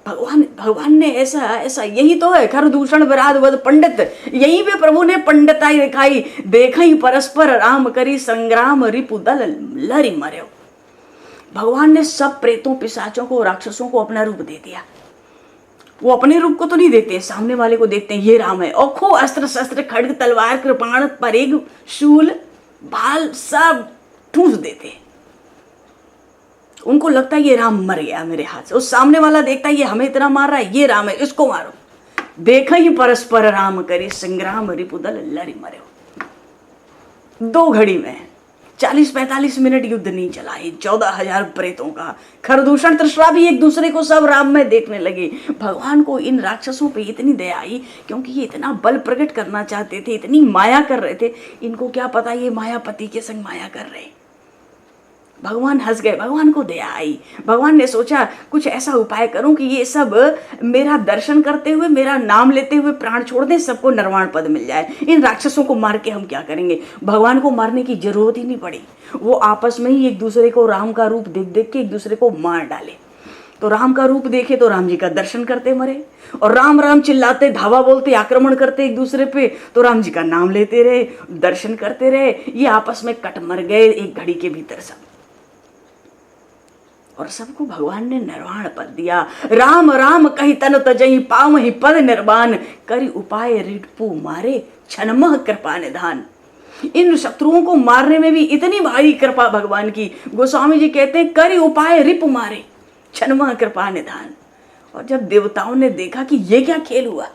[SPEAKER 2] भगवान ने ऐसा यही तो है खरदूषण विराध वद पंडित, यहीं पे प्रभु ने पंडिताई दिखाई। देख ही परस्पर राम करी संग्राम रिपुदल लरि मर्यो। भगवान ने सब प्रेतों पिशाचों को राक्षसों को अपना रूप दे दिया। वो अपने रूप को तो नहीं देखते, सामने वाले को देखते हैं, ये राम है। औखो अस्त्र शस्त्र खड्ग तलवार कृपाण परेग शूल भाल सब ठूंस देते। उनको लगता है ये राम मर गया मेरे हाथ से। उस सामने वाला देखता है ये हमें इतना मार रहा है, ये राम है, इसको मारो। देखा ही परस्पर राम करे संग्राम रिपुदल लरि मर्यो। 2 घड़ी में 40-45 मिनट युद्ध नहीं चला। 14,000 प्रेतों का खरदूषण तृष्णा भी एक दूसरे को सब राम में देखने लगे। भगवान को इन राक्षसों पे इतनी दया आई, क्योंकि ये इतना बल प्रकट करना चाहते थे, इतनी माया कर रहे थे। इनको क्या पता ये मायापति के संग माया कर रहे। भगवान हंस गए, भगवान को दया आई। भगवान ने सोचा कुछ ऐसा उपाय करूं कि ये सब मेरा दर्शन करते हुए, मेरा नाम लेते हुए प्राण छोड़ दें, सबको निर्वाण पद मिल जाए। इन राक्षसों को मार के हम क्या करेंगे। भगवान को मारने की जरूरत ही नहीं पड़ी, वो आपस में ही एक दूसरे को राम का रूप देख देख के एक दूसरे को मार डाले। तो राम का रूप देखे तो राम जी का दर्शन करते मरे, और राम राम चिल्लाते, धावा बोलते, आक्रमण करते एक दूसरे पे, तो राम जी का नाम लेते रहे, दर्शन करते रहे। ये आपस में कट मर गए एक घड़ी के भीतर सब। और सबको भगवान ने निर्वाण पद दिया। राम राम कही तन तजई पावहि पद निर्वाण, करी उपाय रिपु मारे छनमह कृपा निधान। इन शत्रुओं को मारने में भी इतनी भारी कृपा भगवान की। गोस्वामी जी कहते हैं करी उपाय रिपु मारे छनमह कृपा निधान। और जब देवताओं ने देखा कि ये क्या खेल हुआ,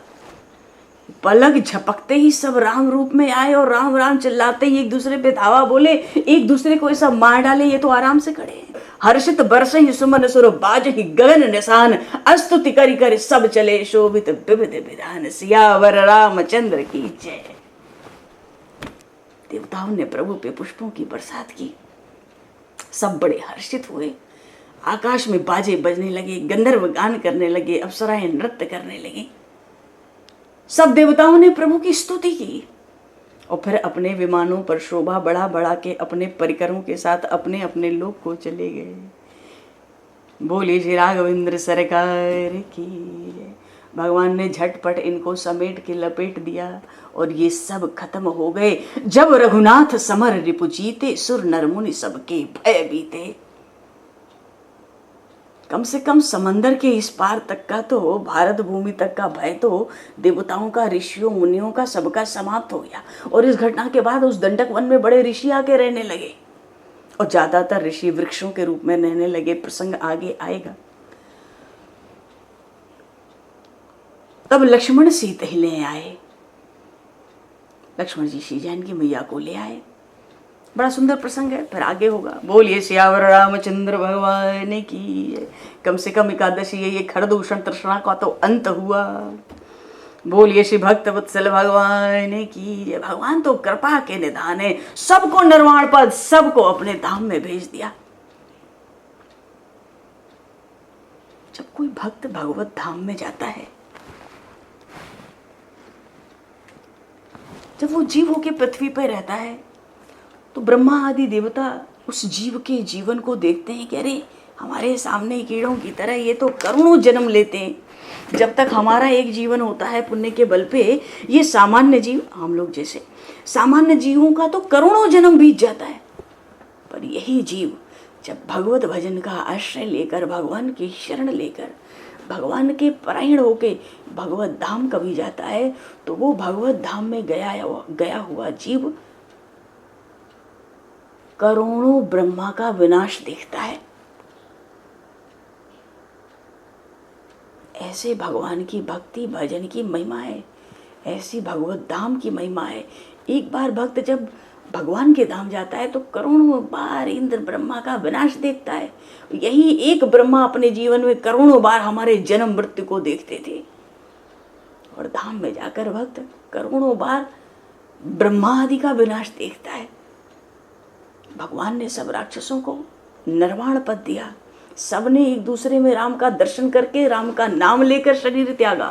[SPEAKER 2] पलक झपकते ही सब राम रूप में आए और राम राम चिल्लाते ही एक दूसरे पे धावा बोले, एक दूसरे को ऐसा मार डाले, ये तो आराम से खड़े हैं। हर्षित बरस ही सुमन सुर बाज ही गगन निशान, अस्तुति करी कर सब चले शोभित विविध विधान, सियावर रामचंद्र की जय। देवताओं ने प्रभु पे पुष्पों की बरसात की, सब बड़े हर्षित हुए। आकाश में बाजे बजने लगे, गंधर्व गान करने लगे, अप्सराएं नृत्य करने लगी। सब देवताओं ने प्रभु की स्तुति की और फिर अपने विमानों पर शोभा बढ़ा बढ़ा के अपने परिकरों के साथ अपने अपने लोक को चले गए। बोले श्री राघवेंद्र सरकार की। भगवान ने झटपट इनको समेट के लपेट दिया और ये सब खत्म हो गए। जब रघुनाथ समर रिपु जीते, सुर नर मुनि सबके भय बीते। कम से कम समंदर के इस पार तक का तो, भारत भूमि तक का भय तो देवताओं का, ऋषियों मुनियों का, सबका समाप्त हो गया। और इस घटना के बाद उस दंडक वन में बड़े ऋषि आके रहने लगे और ज्यादातर ऋषि वृक्षों के रूप में रहने लगे। प्रसंग आगे आएगा। तब लक्ष्मण सीता ही ले आए। लक्ष्मण जी श्री जानकी मैया को ले आए। बड़ा सुंदर प्रसंग है, फिर आगे होगा। बोलिए सियावर रामचंद्र भगवान की। कम से कम एकादशी है, ये खरदूषण तृष्णा का तो अंत हुआ। बोलिए श्री भक्त वत्सल भगवान की। भगवान तो कृपा के निधान है, सबको निर्वाण पद, सबको अपने धाम में भेज दिया। जब कोई भक्त भगवत धाम में जाता है, जब वो जीव होके पृथ्वी पर रहता है, तो ब्रह्मा आदि देवता उस जीव के जीवन को देखते हैं कि अरे हमारे सामने कीड़ों की तरह ये तो करोड़ों जन्म लेते हैं। जब तक हमारा एक जीवन होता है पुण्य के बल पे, ये सामान्य जीव, हम लोग जैसे सामान्य जीवों का तो करोड़ों जन्म बीत जाता है। पर यही जीव जब भगवत भजन का आश्रय लेकर, भगवान की शरण लेकर, भगवान के परायण होके भगवत धाम कभी जाता है, तो वो भगवत धाम में गया हुआ जीव करोड़ों ब्रह्मा का विनाश देखता है। ऐसे भगवान की भक्ति भजन की महिमा है, ऐसी भगवत धाम की महिमा है। एक बार भक्त जब भगवान के धाम जाता है तो करोड़ों बार इंद्र ब्रह्मा का विनाश देखता है। यही एक ब्रह्मा अपने जीवन में करोड़ों बार हमारे जन्म मृत्यु को देखते थे। और धाम में जाकर भक्त करोड़ों बार ब्रह्मा आदि का विनाश देखता है। भगवान ने सब राक्षसों को निर्वाण पद दिया। सबने एक दूसरे में राम का दर्शन करके, राम का नाम लेकर शरीर त्यागा,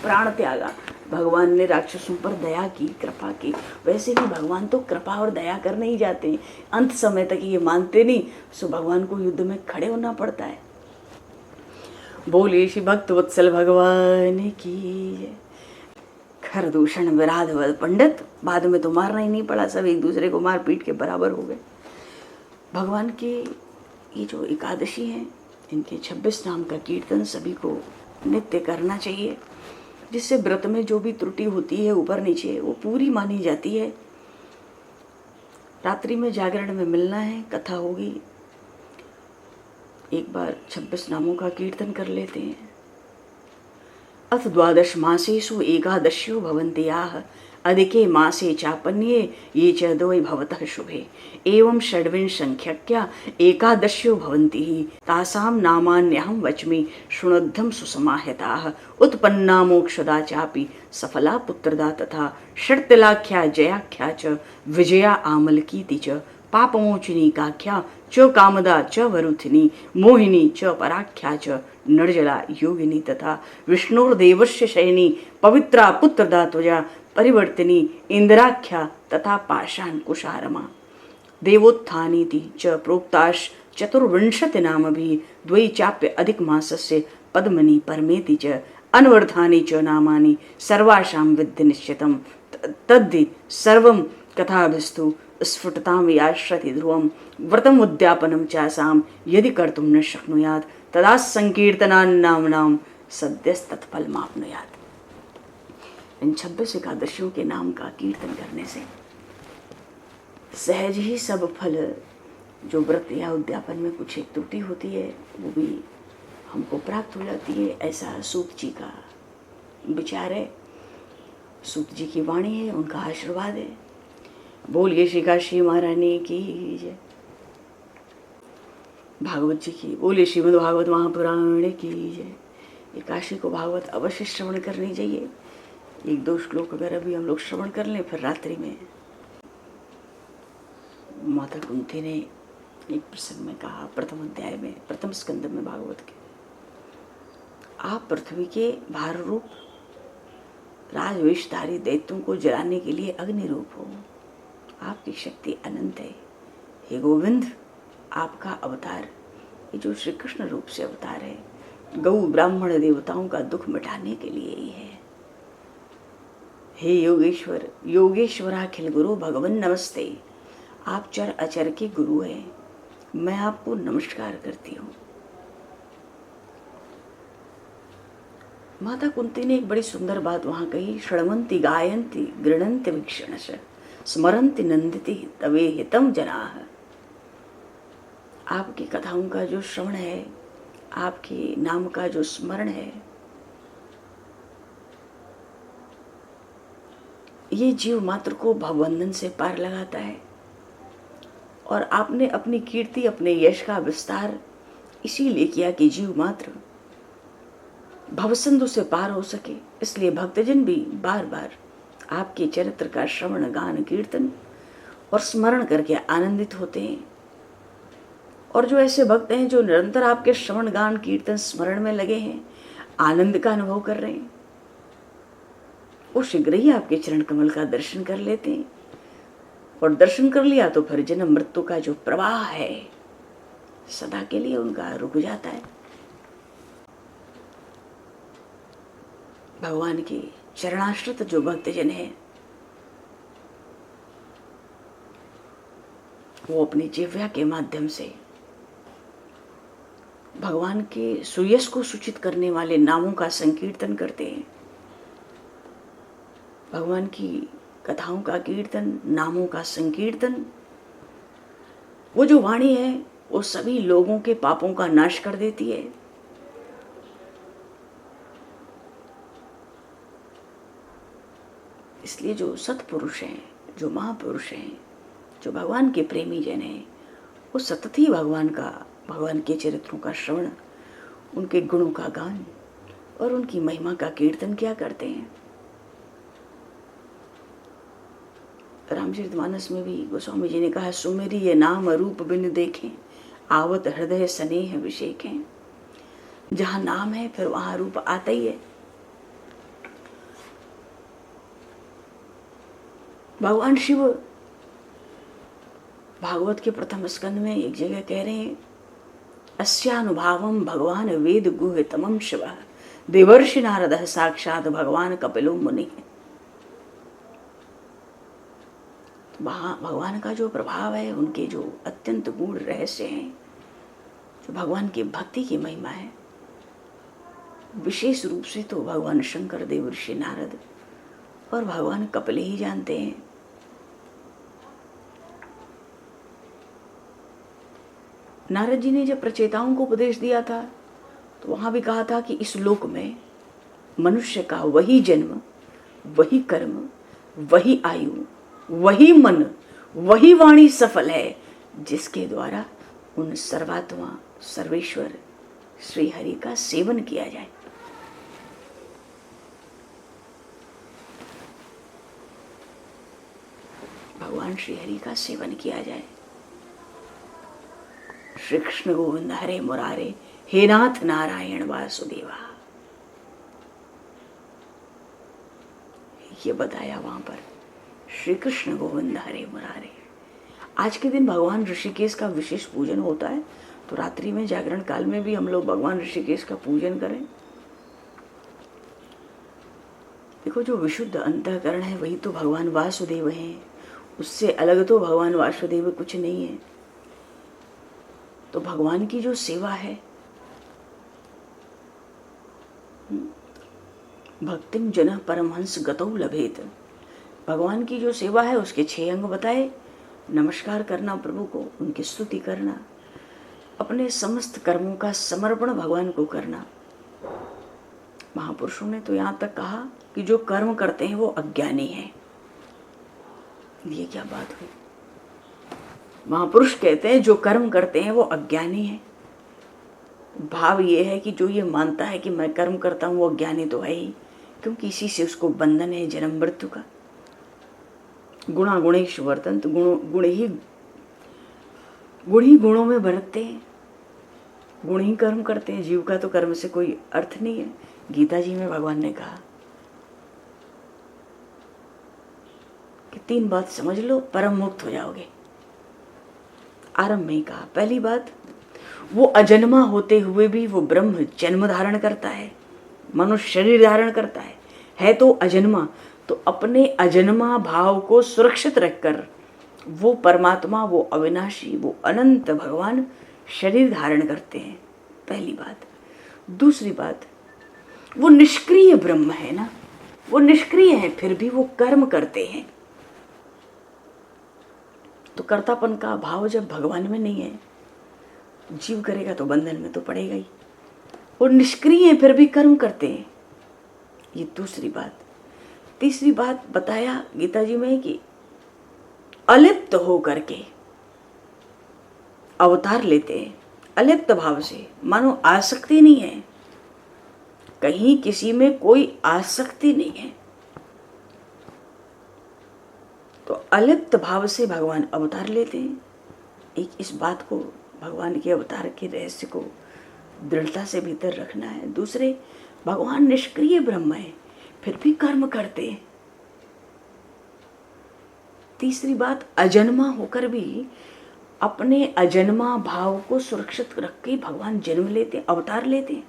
[SPEAKER 2] प्राण त्यागा। भगवान ने राक्षसों पर दया की, कृपा की। वैसे भी भगवान तो कृपा और दया करने ही जाते हैं, अंत समय तक ये मानते नहीं, सो भगवान को युद्ध में खड़े होना पड़ता है। बोले श्री भक्त वत्सल भगवान की। खरदूषण विराध पंडित, बाद में तो मारना ही नहीं पड़ा, सब एक दूसरे को मार पीट के बराबर हो गए। भगवान के ये जो एकादशी हैं, इनके 26 नाम का कीर्तन सभी को नित्य करना चाहिए, जिससे व्रत में जो भी त्रुटि होती है ऊपर नीचे वो पूरी मानी जाती है। रात्रि में जागरण में मिलना है, कथा होगी, एक बार 26 नामों का कीर्तन कर लेते हैं। अथ द्वादश मासेषु एकादश्यो भवन्ति याः, अधिके मासे चापन्ये ये च द्वै भवतः शुभे, एवं षड्विंशसंख्यक्या एकादश्यो भवन्ति हि, तासां नामान्यहं वच्मि शृणुद्धं सुसमाहिताः, उत्पन्ना मोक्षदा चापि सफला पुत्रदा तथा, षट्तिलाख्या जयाख्या च विजया आमलकीति च, पापमोचिनी काख्या च कामदा च वरुथिनी, मोहिनी च पराख्या च निर्जला योगिनी तथा, विष्णुर्देवस्य शयनी पवित्रा पुत्रदा त्वजा परिवर्तिनी इंद्राख्या तथा पाषाण कुशारमा, देवोत्थानीति च प्रोक्ताश चतुर्विंशति नामभिः, द्वै चाप्य अधिक मासस्य पद्मनि परमेति च, अनवर्धानि च नामानि सर्वासां विद्धि निश्चितं, तद्धि सर्वं कथाभिस्तु स्फुटतां याश्रति ध्रुवं व्रतम उद्यापनम चासाम यदि कर्तुम न शक्नुयात् तदा संकीर्तनान्नाम्नां सद्यस्तत्फल माप्नुयात्। इन 26 एकादशियों के नाम का कीर्तन करने से सहज ही सब फल, जो व्रत या उद्यापन में कुछ एक त्रुटि होती है वो भी हमको प्राप्त हो जाती है। ऐसा सूत जी का विचार है, सूत जी की वाणी है, उनका आशीर्वाद है। बोलिए श्री काशी महारानी की जय। भागवत जी की बोलिए, श्रीमद् भागवत महापुराण की जय। ये काशी को भागवत अवश्य श्रवण करनी चाहिए। 1-2 श्लोक अगर अभी हम लोग श्रवण कर लें, फिर रात्रि में माता कुंती ने एक प्रसंग में कहा, प्रथम अध्याय में, प्रथम स्कंद में भागवत के, आप पृथ्वी के भार रूप राजवेशधारी दैत्यों को जलाने के लिए अग्नि रूप हो। आपकी शक्ति अनंत है। हे गोविंद, आपका अवतार, ये जो श्री कृष्ण रूप से अवतार है, गौ ब्राह्मण देवताओं का दुख मिटाने के लिए ही है। हे योगेश्वर, योगेश्वराखिल गुरु भगवन नमस्ते। आप चर अचर के गुरु हैं, मैं आपको नमस्कार करती हूँ। माता कुंती ने एक बड़ी सुंदर बात वहां कही, शृण्वन्ति गायन्ति गृह्णन्ति वीक्षणश स्मरन्ति नंदिति तवे हितम जनाः। आपकी कथाओं का जो श्रवण है, आपके नाम का जो स्मरण है, ये जीव मात्र को भवबंधन से पार लगाता है। और आपने अपनी कीर्ति, अपने यश का विस्तार इसीलिए किया कि जीव मात्र भवसिंधु से पार हो सके। इसलिए भक्तजन भी बार बार आपके चरित्र का श्रवण, गान, कीर्तन और स्मरण करके आनंदित होते हैं। और जो ऐसे भक्त हैं जो निरंतर आपके श्रवण, गान, कीर्तन, स्मरण में लगे हैं, आनंद का अनुभव कर रहे हैं, वो शीघ्र ही आपके चरण कमल का दर्शन कर लेते हैं। और दर्शन कर लिया तो फिर जन्म मृत्यु का जो प्रवाह है सदा के लिए उनका रुक जाता है। भगवान के चरणाश्रित जो भक्तजन है, वो अपनी जिह्वा के माध्यम से भगवान के सुयश को सूचित करने वाले नामों का संकीर्तन करते हैं। भगवान की कथाओं का कीर्तन, नामों का संकीर्तन, वो जो वाणी है वो सभी लोगों के पापों का नाश कर देती है। इसलिए जो सत्पुरुष हैं, जो महापुरुष हैं, जो भगवान के प्रेमी जन हैं, वो सतत ही भगवान के चरित्रों का श्रवण, उनके गुणों का गान और उनकी महिमा का कीर्तन क्या करते हैं। रामचरितमानस में भी गोस्वामी जी ने कहा, सुमेरी ये नाम रूप बिन देखें, आवत हृदय स्नेह विषेखें। जहां नाम है फिर वहां रूप आता ही है। भगवान शिव भागवत के प्रथम स्कंद में एक जगह कह रहे हैं, अस्यानुभावम भगवान वेद गुह्यतमं शिवः देवर्षि नारदः साक्षात भगवान कपिलो मुनि। भगवान का जो प्रभाव है, उनके जो अत्यंत गूढ़ रहस्य हैं, जो भगवान की भक्ति की महिमा है, विशेष रूप से तो भगवान शंकर, देवर्षि नारद और भगवान कपिल ही जानते हैं। नारद जी ने जब प्रचेताओं को उपदेश दिया था तो वहां भी कहा था कि इस लोक में मनुष्य का वही जन्म, वही कर्म, वही आयु, वही मन, वही वाणी सफल है जिसके द्वारा उन सर्वात्मा सर्वेश्वर श्री हरि का सेवन किया जाए। भगवान श्री हरि का सेवन किया जाए। श्री कृष्ण गोविंद हरे मुरारे, हे नाथ नारायण वासुदेवा, ये बताया वहां पर, श्री कृष्ण गोविंद हरे मुरारे। आज के दिन भगवान ऋषिकेश का विशेष पूजन होता है, तो रात्रि में जागरण काल में भी हम लोग भगवान ऋषिकेश का पूजन करें। देखो, जो विशुद्ध अंतःकरण है वही तो भगवान वासुदेव हैं। उससे अलग तो भगवान वासुदेव कुछ नहीं है। तो भगवान की जो सेवा है, भक्तिम जन परमहंस गतौ लभेत, भगवान की जो सेवा है उसके 6 अंग बताए। नमस्कार करना प्रभु को, उनकी स्तुति करना, अपने समस्त कर्मों का समर्पण भगवान को करना। महापुरुषों ने तो यहाँ तक कहा कि जो कर्म करते हैं वो अज्ञानी हैं। ये क्या बात हुई? महापुरुष कहते हैं जो कर्म करते हैं वो अज्ञानी है। भाव ये है कि जो ये मानता है कि मैं कर्म करता हूँ वो अज्ञानी तो है ही, क्योंकि इसी से उसको बंधन है जन्म मृत्यु का। गुणा गुणेश वर्तन, तो गुण ही गुणों में बरतते हैं, गुण ही कर्म करते हैं। जीव का तो कर्म से कोई अर्थ नहीं है। गीता जी में भगवान ने कहा कि 3 बात समझ लो, परम मुक्त हो जाओगे। आरंभ में ही कहा, पहली बात, वो अजन्मा होते हुए भी वो ब्रह्म जन्म धारण करता है, मनुष्य शरीर धारण करता है तो अजन्मा। तो अपने अजन्मा भाव को सुरक्षित रखकर वो परमात्मा, वो अविनाशी, वो अनंत भगवान शरीर धारण करते हैं, पहली बात। दूसरी बात, वो निष्क्रिय ब्रह्म है ना, वो निष्क्रिय है फिर भी वो कर्म करते हैं। तो कर्तापन का भाव जब भगवान में नहीं है, जीव करेगा तो बंधन में तो पड़ेगा ही। वो निष्क्रिय है फिर भी कर्म करते हैं, ये दूसरी बात। तीसरी बात बताया गीता जी में कि अलिप्त हो करके अवतार लेते हैं, अलिप्त भाव से, मानो आसक्ति नहीं है, कहीं किसी में कोई आसक्ति नहीं है। तो अलिप्त भाव से भगवान अवतार लेते हैं। एक इस बात को, भगवान के अवतार के रहस्य को दृढ़ता से भीतर रखना है। दूसरे, भगवान निष्क्रिय ब्रह्म है फिर भी कर्म करते हैं। तीसरी बात, अजन्मा होकर भी अपने अजन्मा भाव को सुरक्षित रख के भगवान जन्म लेते, अवतार लेते हैं।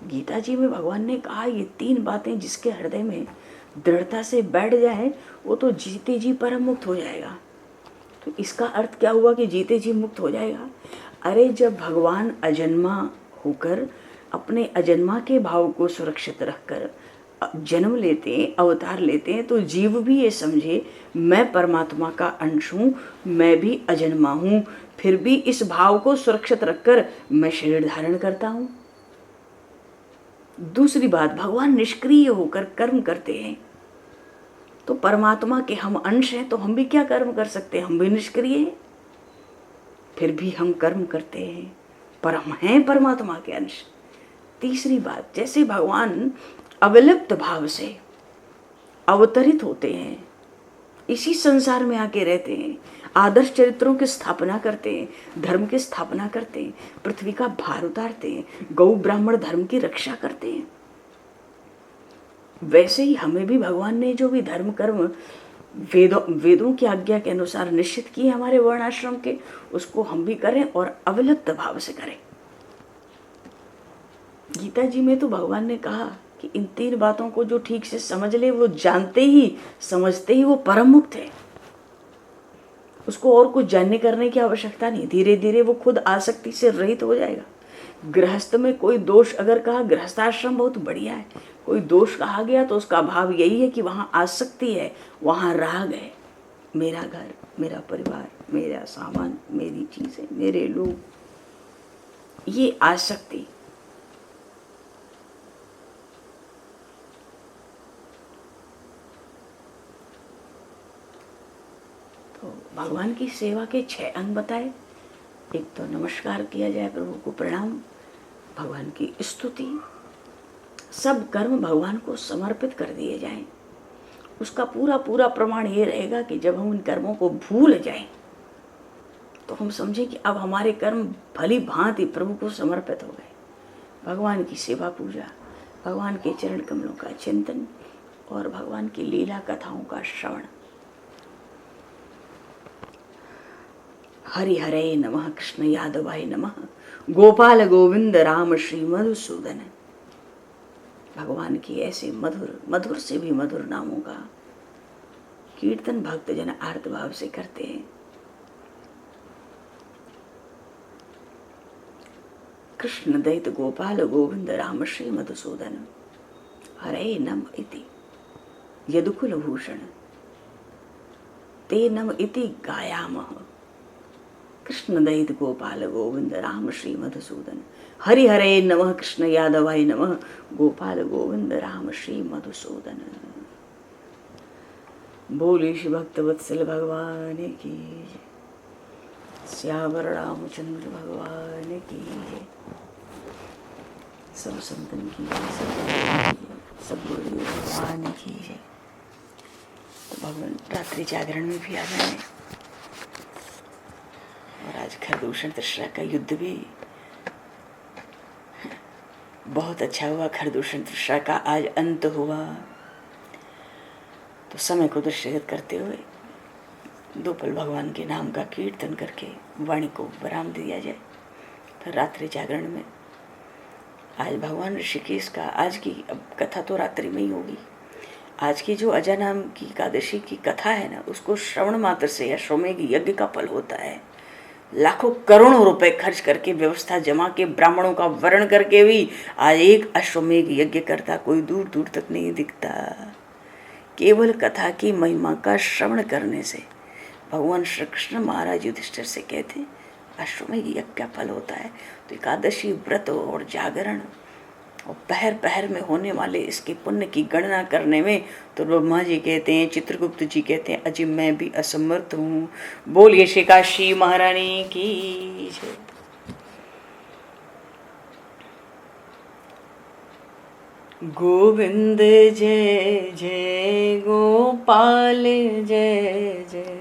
[SPEAKER 2] गीता जी में भगवान ने कहा ये 3 बातें जिसके हृदय में दृढ़ता से बैठ जाए वो तो जीते जी परम मुक्त हो जाएगा। तो इसका अर्थ क्या हुआ कि जीते जी मुक्त हो जाएगा? अरे जब भगवान अजन्मा होकर अपने अजन्मा के भाव को सुरक्षित रखकर जन्म लेते हैं, अवतार लेते हैं, तो जीव भी ये समझे मैं परमात्मा का अंश हूँ, मैं भी अजन्मा हूँ, फिर भी इस भाव को सुरक्षित रखकर मैं शरीर धारण करता हूँ। दूसरी बात, भगवान निष्क्रिय होकर कर्म करते हैं, तो परमात्मा के हम अंश हैं, तो हम भी क्या कर्म कर सकते हैं? हम भी निष्क्रिय हैं, फिर भी हम कर्म करते हैं, पर हम हैं परमात्मा के अंश। तीसरी बात, जैसे भगवान अविलिप्त भाव से अवतरित होते हैं, इसी संसार में आके रहते हैं, आदर्श चरित्रों की स्थापना करते हैं, धर्म की स्थापना करते हैं, पृथ्वी का भार उतारते हैं, गौ ब्राह्मण धर्म की रक्षा करते हैं, वैसे ही हमें भी भगवान ने जो भी धर्म कर्म वेदों की आज्ञा के अनुसार निश्चित किए हमारे वर्णाश्रम के, उसको हम भी करें और अविलिप्त भाव से करें। गीता जी में तो भगवान ने कहा कि इन 3 बातों को जो ठीक से समझ ले, वो जानते ही समझते ही वो परम मुक्त है, उसको और कुछ जानने करने की आवश्यकता नहीं। धीरे धीरे वो खुद आसक्ति से रहित हो जाएगा। गृहस्थ में कोई दोष अगर कहा, गृहस्थाश्रम बहुत बढ़िया है, कोई दोष कहा गया तो उसका भाव यही है कि वहाँ आसक्ति है, वहाँ राग है, मेरा घर, मेरा परिवार, मेरा सामान, मेरी चीजें, मेरे लोग, ये आसक्ति। तो भगवान की सेवा के 6 अंग बताए। एक तो नमस्कार किया जाए, प्रभु को प्रणाम, भगवान की स्तुति, सब कर्म भगवान को समर्पित कर दिए जाएं। उसका पूरा पूरा प्रमाण ये रहेगा कि जब हम उन कर्मों को भूल जाएं तो हम समझें कि अब हमारे कर्म भली भांति प्रभु को समर्पित हो गए। भगवान की सेवा पूजा, भगवान के चरण कमलों का चिंतन और भगवान की लीला कथाओं का श्रवण। हरि हरे नमः, कृष्ण यादवाय नमः, गोपाल गोविंद राम श्री मधुसूदन। भगवान की ऐसे मधुर, मधुर से भी मधुर नामों का कीर्तन भक्तजन आर्त भाव से करते हैं। कृष्ण दैत गोपाल गोविंद राम श्री मधुसूदन हरे नम इति यदुकुल भूषण ते नम इति गायामः। कृष्ण दैत गोपाल गोविंद राम श्री मधुसूदन हरि हरे नमः कृष्ण यादवाय नमः गोपाल गोविंद राम श्री मधुसूदन। बोले श्री भक्त वत्सल भगवान की जय। श्यावर रामचंद्र भगवान की जय। सब संतन की जय, सब गुरु भगवान की जय। तो भगवान रात्रि जागरण में भी आ जाए। और आज खरदूषण तृष्णा का युद्ध भी बहुत अच्छा हुआ। खरदूषण तृष्णा का आज अंत हुआ। तो समय को दृष्टिगत करते हुए दो पल भगवान के नाम का कीर्तन करके वाणी को विराम दिया जाए। फिर रात्रि जागरण में आज भगवान ऋषिकेश का आज की अब कथा तो रात्रि में ही होगी। आज की जो अजा नाम की एकादशी की कथा है ना, उसको श्रवण मात्र से अश्वमेघ यज्ञ का फल होता है। लाखों करोड़ों रुपए खर्च करके व्यवस्था जमा के ब्राह्मणों का वर्ण करके भी आज एक अश्वमेघ यज्ञ करता कोई दूर दूर तक नहीं दिखता। केवल कथा की महिमा का श्रवण करने से भगवान श्री कृष्ण महाराज युधिष्ठिर से कहते हैं अश्वमेघ यज्ञ का फल होता है। तो एकादशी व्रत और जागरण और पहर पहर में होने वाले इसके पुण्य की गणना करने में तो ब्रह्मा जी कहते हैं, चित्रगुप्त जी कहते हैं, अजी मैं भी असमर्थ हूँ। बोलिए श्री काशी महारानी की जय। गोविंद जय जय गोपाल जय जय